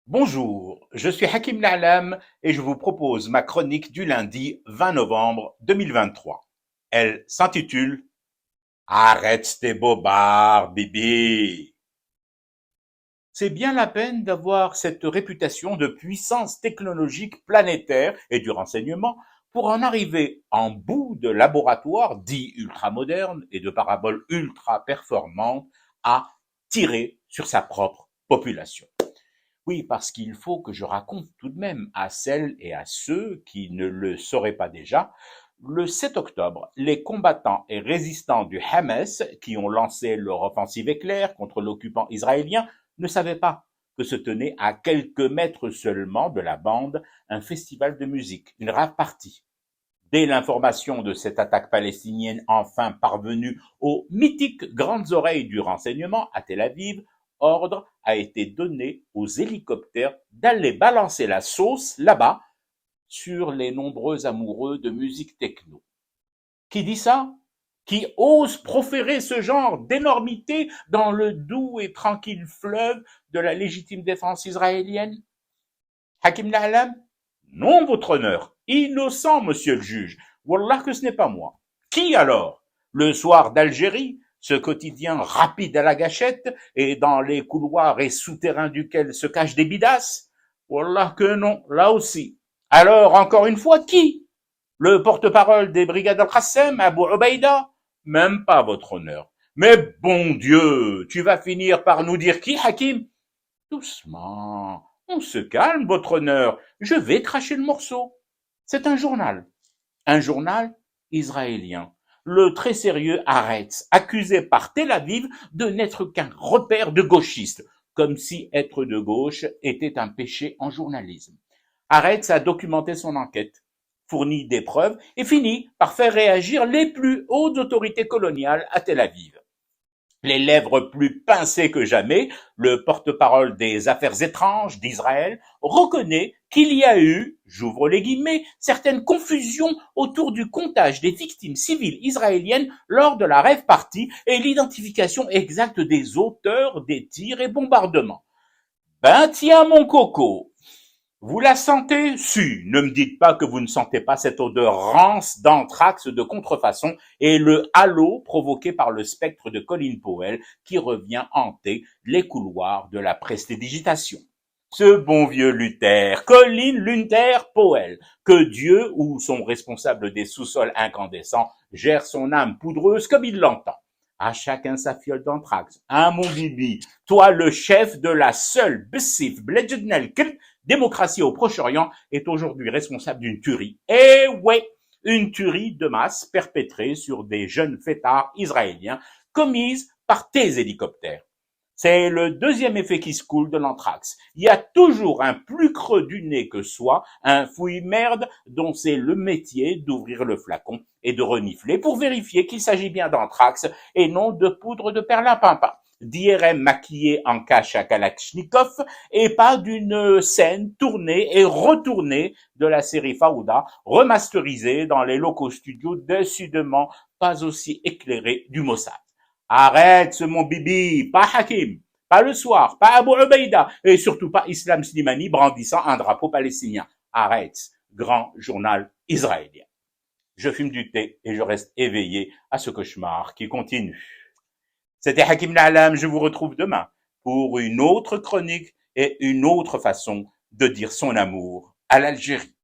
Bonjour, je suis Hakim La'alam et je vous propose ma chronique du lundi 20 novembre 2023. Elle s'intitule Arrête tes bobards, Bibi. C'est bien la peine d'avoir cette réputation de puissance technologique planétaire et du renseignement pour en arriver en bout de laboratoire dit ultramoderne et de paraboles ultra performantes à tirer sur sa propre population. Oui, parce qu'il faut que je raconte tout de même à celles et à ceux qui ne le sauraient pas déjà, le 7 octobre, les combattants et résistants du Hamas, qui ont lancé leur offensive éclair contre l'occupant israélien, ne savaient pas que se tenait à quelques mètres seulement de la bande un festival de musique, une rave party. Dès l'information de cette attaque palestinienne enfin parvenue aux mythiques grandes oreilles du renseignement à Tel Aviv, ordre a été donné aux hélicoptères d'aller balancer la sauce là-bas sur les nombreux amoureux de musique techno. Qui dit ça? Qui ose proférer ce genre d'énormité dans le doux et tranquille fleuve de la légitime défense israélienne? Hakim La'alam? Non, votre honneur. Innocent, monsieur le juge. Wallah que ce n'est pas moi. Qui alors? Le soir d'Algérie, ce quotidien rapide à la gâchette et dans les couloirs et souterrains duquel se cachent des bidasses? Wallah que non, là aussi. Alors, encore une fois, qui? Le porte-parole des brigades al-Qassem, Abu Ubaïda? Même pas, votre honneur. Mais bon Dieu, tu vas finir par nous dire qui, Hakim? Doucement, on se calme, votre honneur, je vais cracher le morceau. C'est un journal israélien. Le très sérieux Haaretz, accusé par Tel Aviv de n'être qu'un repère de gauchistes, comme si être de gauche était un péché en journalisme. Haaretz a documenté son enquête, fourni des preuves et fini par faire réagir les plus hautes autorités coloniales à Tel Aviv. Les lèvres plus pincées que jamais, le porte-parole des affaires étranges d'Israël reconnaît qu'il y a eu, j'ouvre les guillemets, certaines confusions autour du comptage des victimes civiles israéliennes lors de la rave party et l'identification exacte des auteurs des tirs et bombardements. Ben tiens mon coco, vous la sentez? Si, ne me dites pas que vous ne sentez pas cette odeur rance d'anthrax de contrefaçon et le halo provoqué par le spectre de Colin Powell qui revient hanter les couloirs de la prestidigitation. Ce bon vieux Luther, Colin Luther Powell, que Dieu ou son responsable des sous-sols incandescents gère son âme poudreuse comme il l'entend. À chacun sa fiole d'anthrax. Hein, mon bibi, toi le chef de la seule Bessif Bledjednel démocratie au Proche-Orient est aujourd'hui responsable d'une tuerie. Eh ouais, une tuerie de masse perpétrée sur des jeunes fêtards israéliens commise par tes hélicoptères. C'est le deuxième effet qui se coule de l'anthrax. Il y a toujours un plus creux du nez que soi, un fouille-merde dont c'est le métier d'ouvrir le flacon et de renifler pour vérifier qu'il s'agit bien d'anthrax et non de poudre de perlimpinpin, d'IRM maquillé en cache à Kalachnikov et pas d'une scène tournée et retournée de la série Fauda, remasterisée dans les locaux studios décidément pas aussi éclairés du Mossad. Arrête ce mon bibi, pas Hakim, pas le soir, pas Abu Ubaïda, et surtout pas Islam Slimani brandissant un drapeau palestinien. Arrête, grand journal israélien. Je fume du thé et je reste éveillé à ce cauchemar qui continue. C'était Hakim La'alam, je vous retrouve demain pour une autre chronique et une autre façon de dire son amour à l'Algérie.